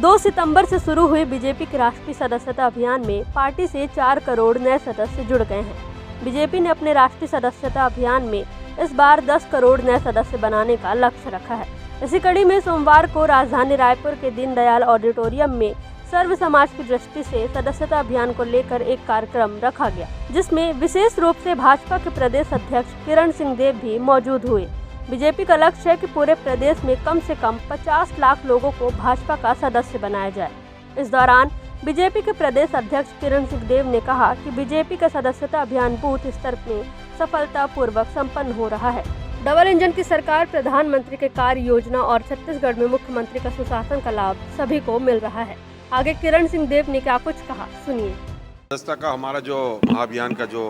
2 सितंबर से शुरू हुए बीजेपी के राष्ट्रीय सदस्यता अभियान में पार्टी से 4 करोड़ नए सदस्य जुड़ गए हैं। बीजेपी ने अपने राष्ट्रीय सदस्यता अभियान में इस बार 10 करोड़ नए सदस्य बनाने का लक्ष्य रखा है। इसी कड़ी में सोमवार को राजधानी रायपुर के दीनदयाल ऑडिटोरियम में सर्व समाज की दृष्टि से सदस्यता अभियान को लेकर एक कार्यक्रम रखा गया, जिसमें विशेष रूप से भाजपा के प्रदेश अध्यक्ष किरण सिंह देव भी मौजूद हुए। बीजेपी का लक्ष्य है कि पूरे प्रदेश में कम से कम 50 लाख लोगों को भाजपा का सदस्य बनाया जाए। इस दौरान बीजेपी के प्रदेश अध्यक्ष किरण सिंह देव ने कहा कि बीजेपी का सदस्यता अभियान बूथ स्तर में सफलतापूर्वक संपन्न हो रहा है। डबल इंजन की सरकार, प्रधानमंत्री के कार्य योजना और छत्तीसगढ़ में मुख्यमंत्री का सुशासन का लाभ सभी को मिल रहा है। आगे किरण सिंह देव ने क्या कुछ कहा, सुनिए। सदस्यता का हमारा जो महाअभियान का जो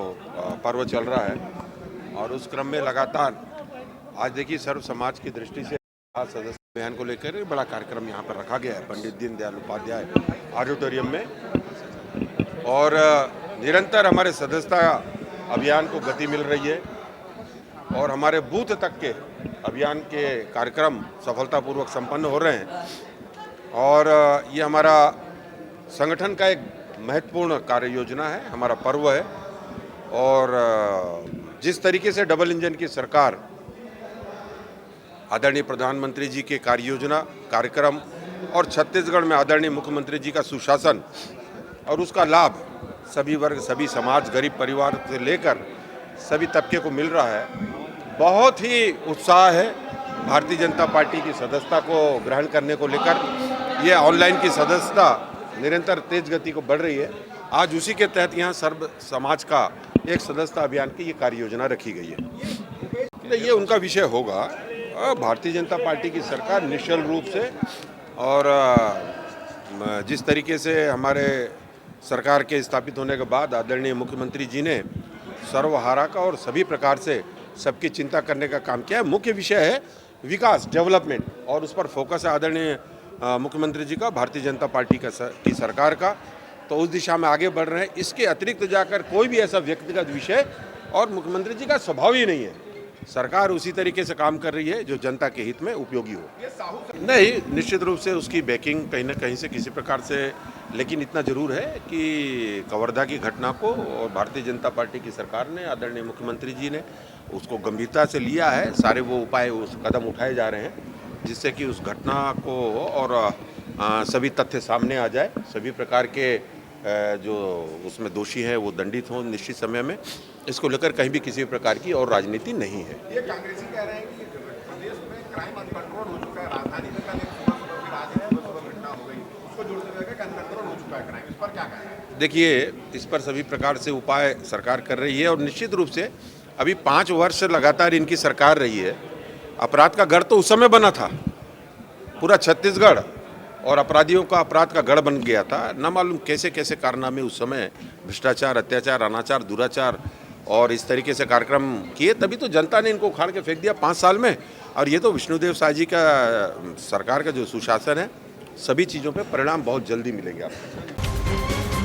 पर्व चल रहा है और उस क्रम में लगातार आज देखिए सर्व समाज की दृष्टि से सदस्य अभियान को लेकर बड़ा कार्यक्रम यहाँ पर रखा गया है पंडित दीनदयाल उपाध्याय ऑडिटोरियम में। और निरंतर हमारे सदस्यता अभियान को गति मिल रही है और हमारे बूथ तक के अभियान के कार्यक्रम सफलतापूर्वक संपन्न हो रहे हैं। और ये हमारा संगठन का एक महत्वपूर्ण कार्य योजना है, हमारा पर्व है। और जिस तरीके से डबल इंजन की सरकार आदरणीय प्रधानमंत्री जी के कार्य योजना कार्यक्रम और छत्तीसगढ़ में आदरणीय मुख्यमंत्री जी का सुशासन और उसका लाभ सभी वर्ग, सभी समाज, गरीब परिवार से लेकर सभी तबके को मिल रहा है, बहुत ही उत्साह है भारतीय जनता पार्टी की सदस्यता को ग्रहण करने को लेकर। ये ऑनलाइन की सदस्यता निरंतर तेज गति को बढ़ रही है। आज उसी के तहत यहाँ सर्व समाज का एक सदस्यता अभियान की ये कार्य योजना रखी गई है। ये उनका विषय होगा। भारतीय जनता पार्टी की सरकार निश्चित रूप से और जिस तरीके से हमारे सरकार के स्थापित होने के बाद आदरणीय मुख्यमंत्री जी ने सर्वहारा का और सभी प्रकार से सबकी चिंता करने का काम किया है। मुख्य विषय है विकास, डेवलपमेंट, और उस पर फोकस है आदरणीय मुख्यमंत्री जी का, भारतीय जनता पार्टी की सरकार का। तो उस दिशा में आगे बढ़ रहे हैं। इसके अतिरिक्त जाकर कोई भी ऐसा व्यक्तिगत विषय और मुख्यमंत्री जी का स्वभाव ही नहीं है। सरकार उसी तरीके से काम कर रही है जो जनता के हित में उपयोगी हो। नहीं, निश्चित रूप से उसकी बैकिंग कहीं ना कहीं से किसी प्रकार से, लेकिन इतना जरूर है कि कवर्धा की घटना को और भारतीय जनता पार्टी की सरकार ने, आदरणीय मुख्यमंत्री जी ने उसको गंभीरता से लिया है। सारे वो उपाय, उस कदम उठाए जा रहे हैं जिससे कि उस घटना को और सभी तथ्य सामने आ जाए, सभी प्रकार के जो उसमें दोषी हैं वो दंडित हों निश्चित समय में। इसको लेकर कहीं भी किसी प्रकार की और राजनीति नहीं है। ये कांग्रेसी कह रहे हैं कि प्रदेश में क्राइम अनकंट्रोल हो चुका है। राजधानी में कल एक सुबह आज घटना हो गई, उसको जोड़ते हुए अनकंट्रोल हो चुका है क्राइम। इस पर क्या कहना है? देखिए, इस पर सभी प्रकार से उपाय सरकार कर रही है और निश्चित रूप से अभी 5 वर्ष लगातार इनकी सरकार रही है। अपराध का गढ़ तो उस समय बना था, पूरा छत्तीसगढ़ और अपराधियों का अपराध का गढ़ बन गया था। न मालूम कैसे कैसे कारनामे उस समय, भ्रष्टाचार, अत्याचार, अनाचार, दुराचार और इस तरीके से कार्यक्रम किए, तभी तो जनता ने इनको उखाड़ के फेंक दिया 5 साल में। और ये तो विष्णुदेव साय जी का सरकार का जो सुशासन है, सभी चीज़ों पे परिणाम बहुत जल्दी मिलेंगे आपको।